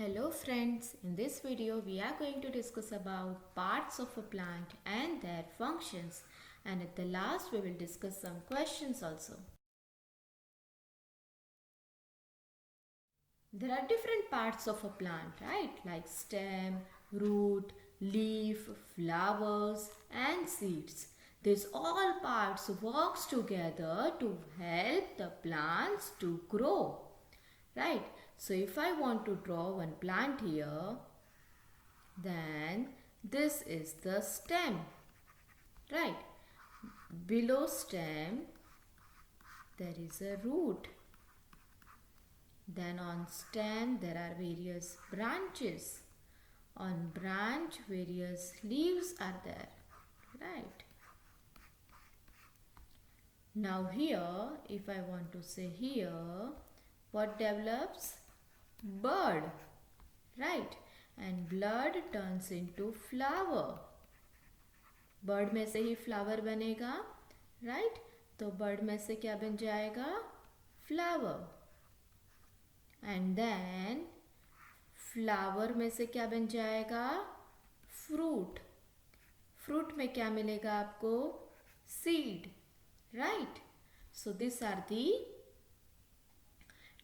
Hello friends, in this video we are going to discuss about parts of a plant and their functions, and at the last we will discuss some questions also. There are different parts of a plant, right? Like stem, root, leaf, flowers and seeds. These all parts works together to help the plants to grow, right? So if I want to draw one plant here, then this is the stem, right? Below stem there is a root. Then on stem there are various branches. On branch various leaves are there, right? Now here, if I want to say here, what develops? Bud, right? And blood turns into flower. Bird में से ही flower बनेगा, right? तो bird में से क्या बन जाएगा? Flower. And then flower में से क्या बन जाएगा? फ्रूट. फ्रूट में क्या मिलेगा आपको? Seed, right? So this are the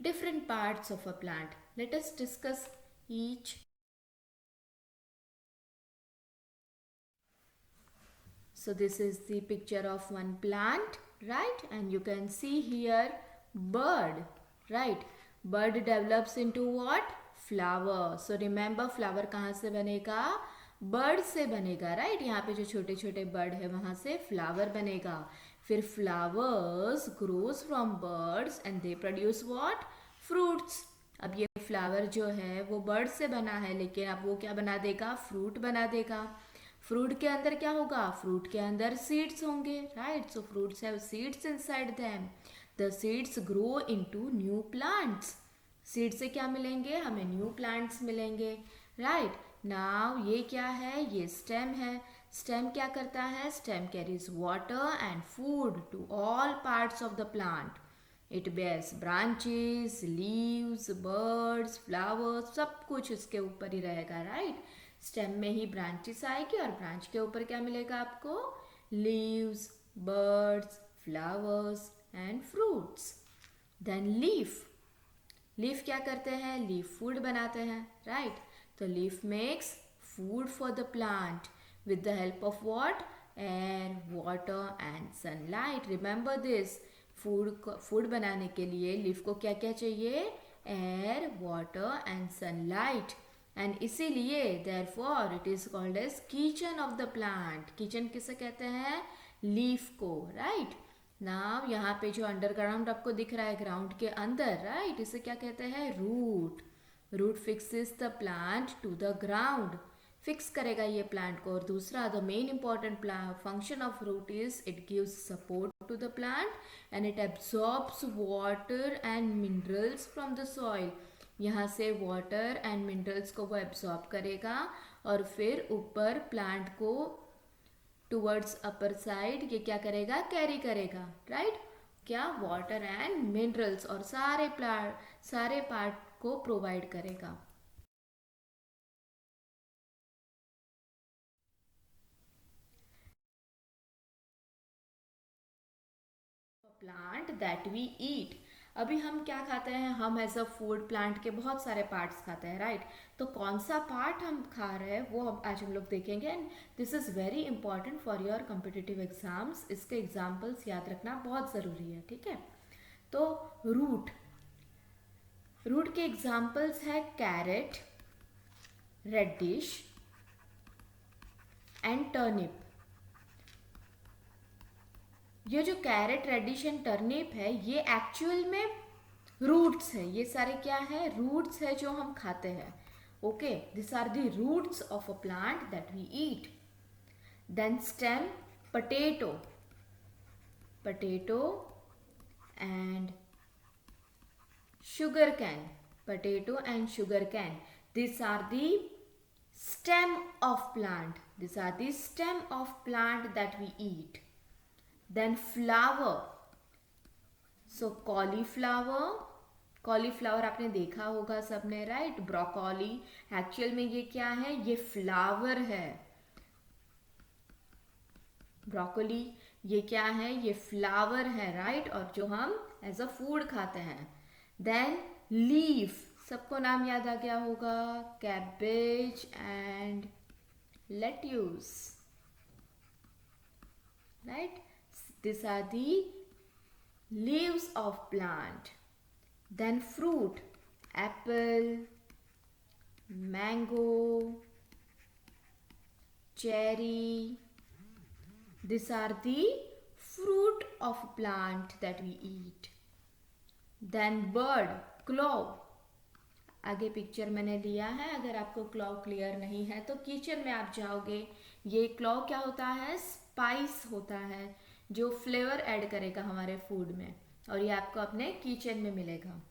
different parts of a plant. Let us discuss each. So this is the picture of one plant, right? And you can see here bud, right? Bud develops into what? Flower. So remember flower कहाँ से बनेगा? Bird से बनेगा, right? यहाँ पे जो छोटे छोटे बर्ड है वहाँ से फ्लावर बनेगा. फिर flowers grows from birds and they produce what? Fruits. अब ये फ्लावर जो है वो बर्ड से बना है, लेकिन अब वो क्या बना देगा? फ्रूट बना देगा. फ्रूट के अंदर क्या होगा? फ्रूट के अंदर सीड्स होंगे, right? So fruits have seeds inside them. The seeds grow into new plants. Seed से क्या मिलेंगे? हमें न्यू प्लांट्स मिलेंगे, राइट? नाउ ये क्या है? ये स्टेम है. स्टेम क्या करता है? Stem carries water and food to all parts of the plant. It bears branches, leaves, buds, flowers, सब कुछ इसके ऊपर ही रहेगा, राइट? स्टेम में ही ब्रांचेस आएगी और ब्रांच के ऊपर क्या मिलेगा आपको? Leaves, buds, flowers and fruits. Then leaf. Leaf क्या करते हैं? लीफ फूड बनाते हैं, राइट? तो leaf makes food for the plant with the help of what? Air, water and sunlight. Remember this. Food बनाने के लिए लीफ को क्या क्या चाहिए? Air, water and sunlight. And इसीलिए therefore it is called as kitchen of the plant. Kitchen किसे कहते हैं? लीफ को, राइट? नाउ यहाँ पे जो अंडरग्राउंड आपको दिख रहा है ग्राउंड के अंदर, राइट? इसे क्या कहते हैं? Root. Root fixes the plant to the ground. Fix करेगा ये प्लांट को. और दूसरा, the main important function of root is it gives support to the plant and it absorbs water and minerals from the soil. यहाँ से water and minerals को वो absorb करेगा और फिर ऊपर प्लांट को टूवर्ड्स अपर साइड ये क्या करेगा? कैरी करेगा, राइट? क्या? वाटर एंड मिनरल्स और सारे पार्ट को प्रोवाइड करेगा. Plant that we eat. अभी हम क्या खाते हैं? हम एज अ फूड प्लांट के बहुत सारे पार्ट्स खाते हैं, राइट? तो कौन सा पार्ट हम खा रहे हैं वो आज हम लोग देखेंगे. And this is very important for your competitive exams. इसके एग्जाम्पल्स याद रखना बहुत ज़रूरी है, ठीक है? तो रूट. रूट के एग्जाम्पल्स है कैरेट, रेडिश एंड टर्निप. ये जो कैरेट, रेडिश एंड टर्निप है ये एक्चुअल में रूट्स है. ये सारे क्या है? रूट्स है जो हम खाते हैं. Okay, this are the roots of a plant that we eat. Then stem, potato and sugar cane. Potato and sugar cane. These are the stem of plant. These are the stem of plant that we eat. Then flower. So cauliflower, cauliflower आपने देखा होगा सबने, right. Broccoli, actual में ये क्या है, ये flower है। ब्रोकोली ये क्या है, ये फ्लावर है, राइट, और जो हम एज अ फूड खाते हैं। देन लीफ, सबको नाम याद आ गया होगा, cabbage and lettuce, right. These are the leaves of plant. Then fruit, apple, mango, cherry. These are the fruit of plant that we eat. Then bird, claw. आगे picture मैंने लिया है, अगर आपको क्लॉ क्लियर नहीं है तो किचन में आप जाओगे। ये क्लॉ क्या होता है, स्पाइस होता है जो फ्लेवर ऐड करेगा हमारे फूड में, और ये आपको अपने किचन में मिलेगा,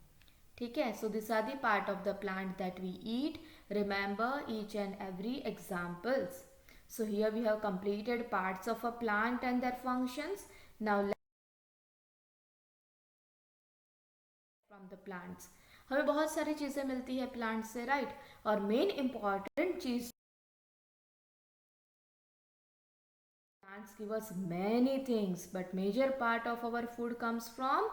ठीक है। So this are the part of the plant that we eat, remember each and every examples. So here we have completed parts of a plant and their functions. Now from the plants हमें बहुत सारी चीज़ें मिलती है plant से, right. और main important चीज, plants give us many things, but major part of our food comes from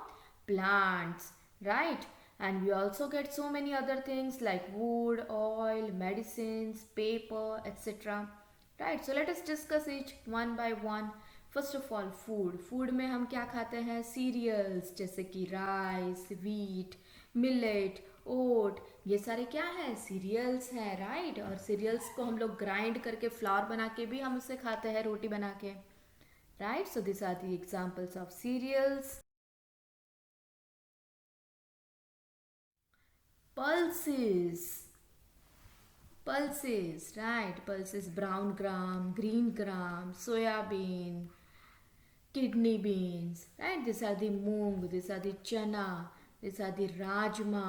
plants, right. And we also get so many other things like wood, oil, medicines, paper, etc., right. So let us discuss each one by one. First of all food में हम क्या खाते हैं, serials जैसे कि rice, wheat, millet, ओट, ये सारे क्या है, सीरियल्स हैं, राइट। और सीरियल्स को हम लोग ग्राइंड करके फ्लावर बना के भी हम उसे खाते हैं, रोटी बना के, right. So this are the examples of cereals. Pulses, pulses, right, pulses, brown gram, green gram, soya bean, kidney beans, right. These are the moong, these are the chana, these are the rajma,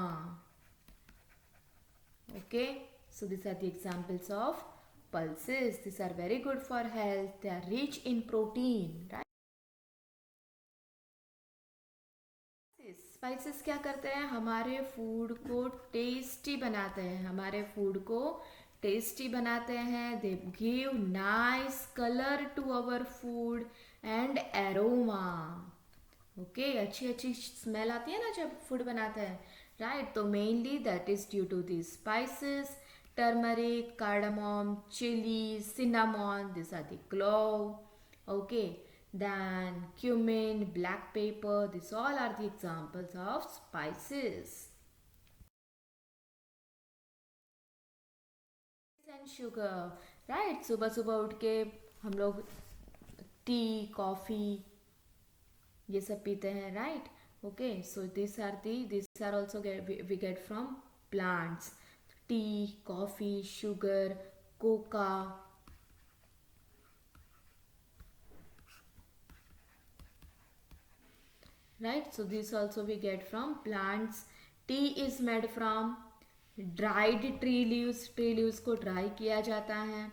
okay. So these are the examples of pulses. These are very good for health, they are rich in protein, right. Spices क्या करते हैं, हमारे food को tasty बनाते हैं, हमारे food को tasty बनाते हैं। They give nice colour to our food and aroma, okay. अच्छी अच्छी स्मेल आती है ना जब फूड बनाते हैं, राइट। तो mainly that is due to this spices, turmeric, cardamom, chilli, cinnamon, this are the clove, okay. Then cumin, black pepper, these all are the examples of spices. And sugar, right. सुबह सुबह उठ के हम लोग T, coffee ये सब पीते हैं, right, okay. So these are also we get from plants. T, coffee, sugar, coca, right. So this also we get from plants. Tea is made from dried tree leaves, tree leaves को dry किया जाता है,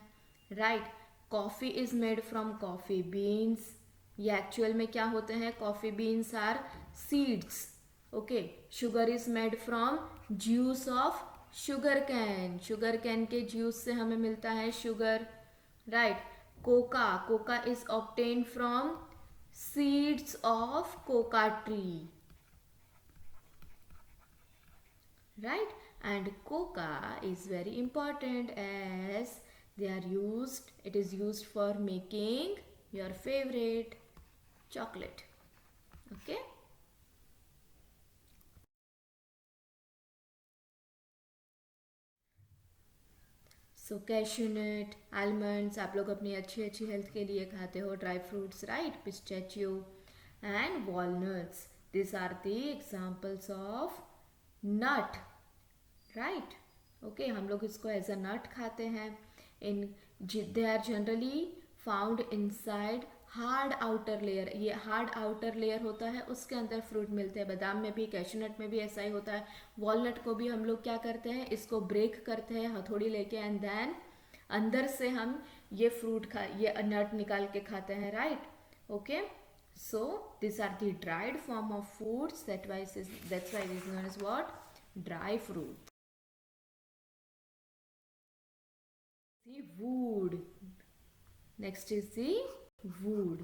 right. Coffee is made from coffee beans, ये actual में क्या होते हैं, coffee beans are seeds, okay. Sugar is made from juice of sugar cane, sugar cane के juice से हमें मिलता है sugar, right. Coca is obtained from seeds of coca tree, right. And coca is very important as it is used for making your favorite chocolate, okay. So cashew nut, almonds आप लोग अपनी अच्छी अच्छी health के लिए खाते हो, dry fruits, right, pistachio and walnuts, this are the examples of nut, right, okay. हम लोग इसको एज अ नट खाते हैं। In they are generally found inside hard outer layer, ये हार्ड आउटर लेयर होता है, उसके अंदर फ्रूट मिलते हैं। बादाम में भी, कैशनट में भी ऐसा ही होता है। वॉलनट को भी हम लोग क्या करते हैं, इसको ब्रेक करते हैं हथौड़ी लेके, एंड देन अंदर से हम ये फ्रूट ये नट निकाल के खाते हैं, right, okay. So these are the dried form of foods. That's why it is known as what? Dry fruit. The wood. Next is the wood.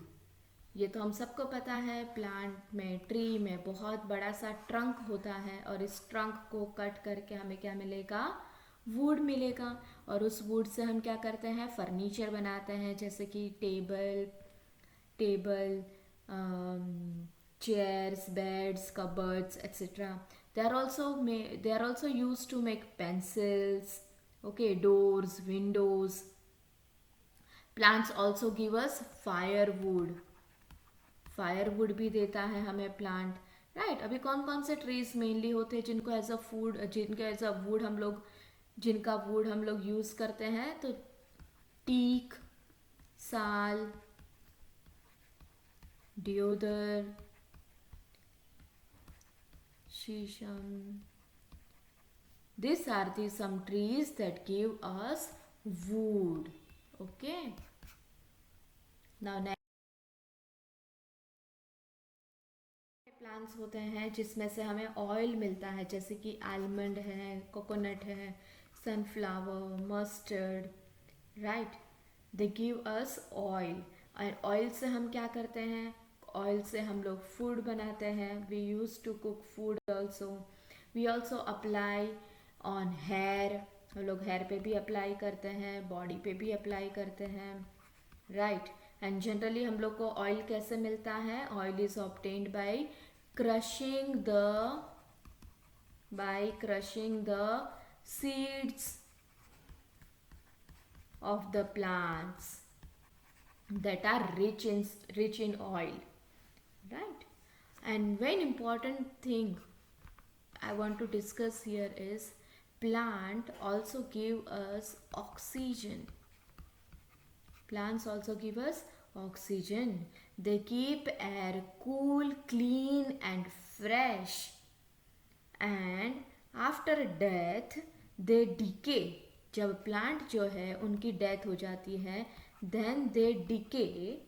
ये तो हम सबको पता है, प्लांट में, ट्री में बहुत बड़ा सा ट्रंक होता है और इस ट्रंक को कट करके हमें क्या मिलेगा? वुड मिलेगा। और उस वुड से हम क्या करते हैं? फर्नीचर बनाते हैं, जैसे कि table, chairs, beds, cupboards, etc. They are also used to make pencils, okay, doors, windows. Plants also give us firewood. Firewood भी देता है हमें प्लांट, राइट। अभी कौन कौन से ट्रीज मेनली होते हैं जिनको एज अ फूड, जिनका एज अ वुड हम लोग, जिनका वुड हम लोग यूज करते हैं? तो टीक, साल, deodar, शीशम. These are the some trees that give us wood. Okay. Now next plants होते हैं जिसमें से हमें ऑयल मिलता है, जैसे कि आलमंड है, कोकोनट है, sunflower, mustard, right. They give us oil. और ऑयल से हम क्या करते हैं? ऑयल से हम लोग फूड बनाते हैं। We use to cook food also. We also apply on hair. हम लोग हेयर पे भी अप्लाई करते हैं, बॉडी पे भी अप्लाई करते हैं, राइट। एंड जनरली हम लोग को ऑयल कैसे मिलता है? Oil is obtained by crushing the seeds of the plants that are rich in oil, right? And one important thing I want to discuss here is plant also give us oxygen. Plants also give us oxygen. They keep air cool, clean and fresh. And after death they decay. जब plant जो है उनकी death हो जाती है, then they decay,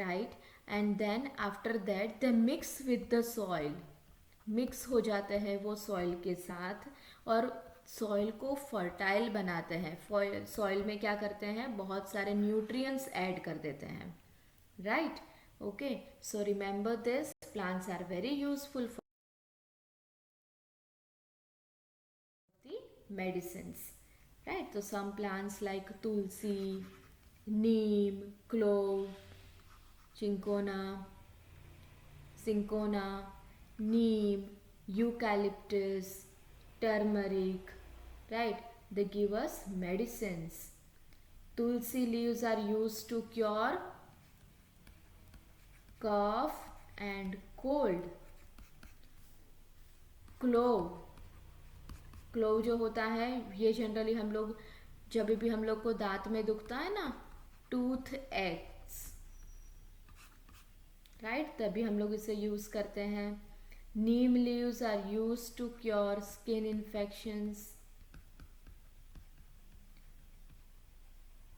right? And then after that they mix with the soil. Mix हो जाते हैं वो सॉइल के साथ और सॉइल को फर्टाइल बनाते हैं। सॉइल में क्या करते हैं? बहुत सारे न्यूट्रिएंट्स ऐड कर देते हैं, right. Okay, so remember this, plants are very useful for the medicines, right? So some plants like tulsi, neem, clove, cinchona, neem, eucalyptus, turmeric, right? They give us medicines. Tulsi leaves are used to cure cough and cold. Clove जो होता है ये generally हम लोग, जब भी हम लोग को दांत में दुखता है ना, टूथ एक्स, राइट, तभी हम लोग इसे यूज करते हैं। Neem leaves are use to cure skin infections.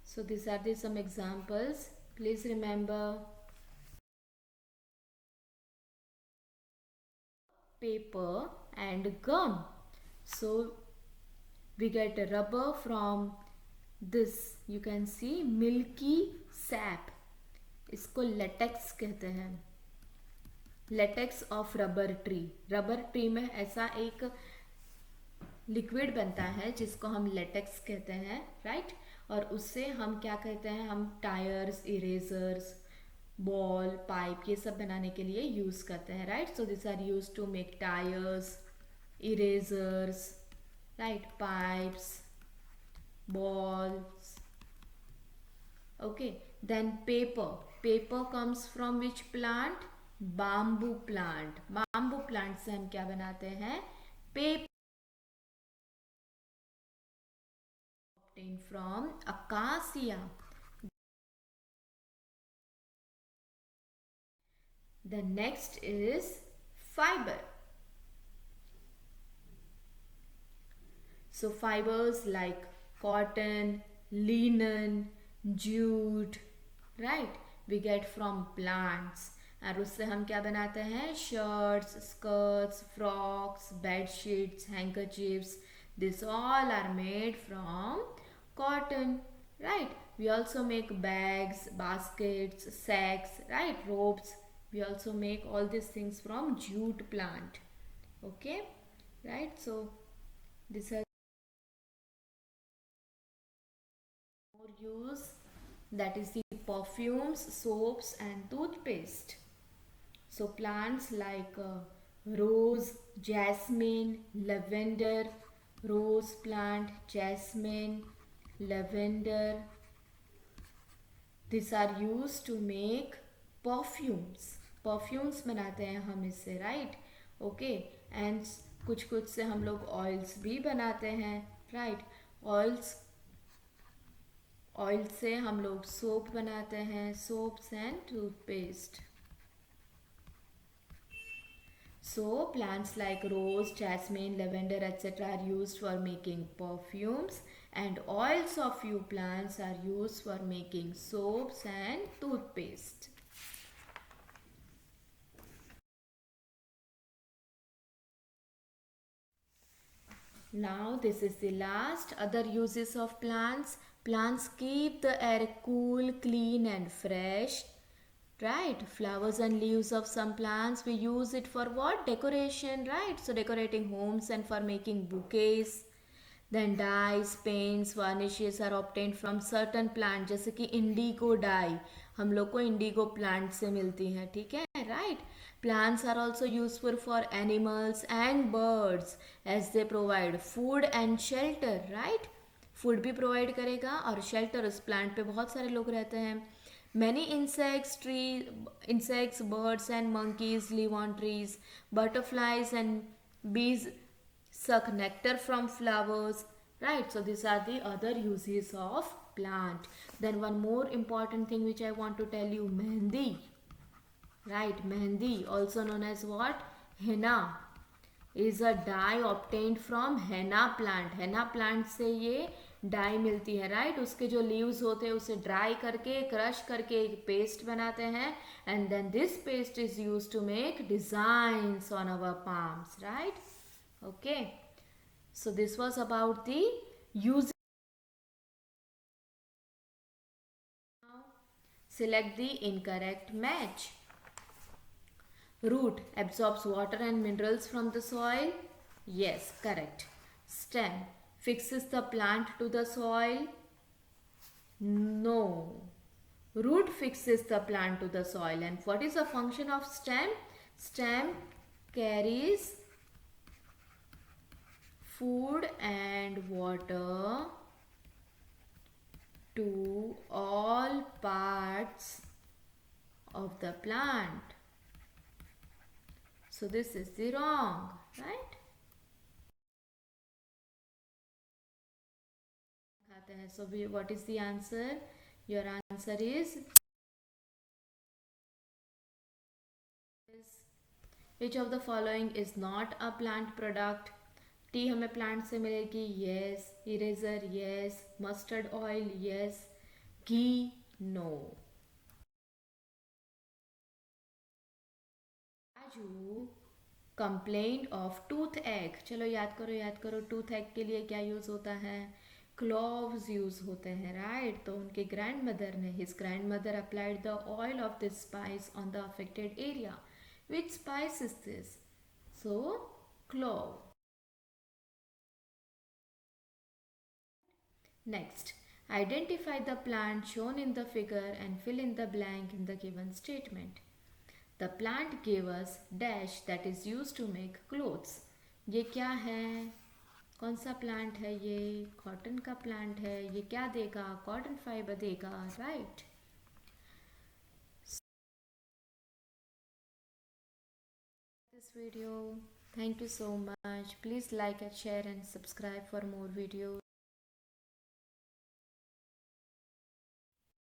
So these are the some examples. Please remember paper and gum. So we get rubber from this, you can see milky sap. इसको latex कहते हैं, latex of rubber tree. Rubber tree में ऐसा एक liquid बनता है जिसको हम लेटेक्स कहते हैं, राइट. और उससे हम क्या कहते हैं? हम टायर्स, इरेजर्स, बॉल, पाइप, ये सब बनाने के लिए यूज करते हैं, right. So this are use to make tyres, erasers, right, pipes, balls. Okay, then paper comes from which plant? Bamboo plant. Bamboo plant से हम क्या बनाते हैं? Paper obtained from acacia. The next is fiber. So fibers like cotton, linen, jute, right, we get from plants. और उससे हम क्या बनाते हैं? Shirts, skirts, frocks, bed sheets, handkerchiefs. This all are made from cotton, right? We also make bags, baskets, sacks, right? Ropes. We also make all these things from jute plant. Okay, right? So this has more use, that is the perfumes, soaps and toothpaste. So plants like rose, jasmine, lavender, rose plant, jasmine, lavender, these are used to make perfumes बनाते हैं हम इससे, right? Okay. And कुछ कुछ से हम लोग oils भी बनाते हैं, राइट? ऑयल्स ऑयल से हम लोग सोप बनाते हैं, soaps and toothpaste. So plants like rose, jasmine, lavender, etc. are used for making perfumes, and oils of few plants are used for making soaps and toothpaste. Now this is the last other uses of plants. Plants keep the air cool, clean and fresh. Right, flowers and leaves of some plants, we use it for what? Decoration, right? So decorating homes and for making bouquets. Then dyes, paints, varnishes are obtained from certain plant, जैसे कि Indigo die हम लोग को Indigo plant से मिलती है, ठीक है, right? Plants are also useful for animals and birds as they provide food and shelter, right? Food भी प्रोवाइड करेगा और शेल्टर, उस प्लांट पे बहुत सारे लोग रहते हैं. Many insects, birds and monkeys live on trees. Butterflies and bees suck nectar from flowers. Right, so these are the other uses of plant. Then one more important thing which I want to tell you, mehendi. Right, mehendi, also known as what? Henna, is a dye obtained from henna plant. Henna plant से ये die मिलती है, right? उसके जो leaves होते हैं उसे dry करके, क्रश करके एक पेस्ट बनाते हैं, and then this paste is use to make designs on our palms, right? Okay, so this was about the use. Select the incorrect match. Root absorbs water and minerals from the soil. Yes, correct. Stem fixes the plant to the soil. No. Root fixes the plant to the soil. And what is the function of stem? Stem carries food and water to all parts of the plant. So this is the wrong, right? So what is the answer? Your answer is, which of the following is not a plant product? T हमें plant से मिलेगी, yes. Eraser, yes. Mustard oil, yes. Ghee, no. Raju complain of tooth egg. चलो याद करो tooth egg के लिए क्या use होता है? क्लोव्स यूज होते हैं, राइट? तो उनके ग्रैंड मदर ने, his grand mother applied the oil of this spice on the affected area. Which spice is this? So clove. Next, identify the plant shown in the figure and fill in the blank in the given statement. The plant gave us dash that is used to make clothes. ये क्या है? कौन सा plant है ये? Cotton का plant है. ये क्या देगा? कॉटन फाइबर देगा, right? This video. Thank you so much. Please like and share and subscribe for more videos.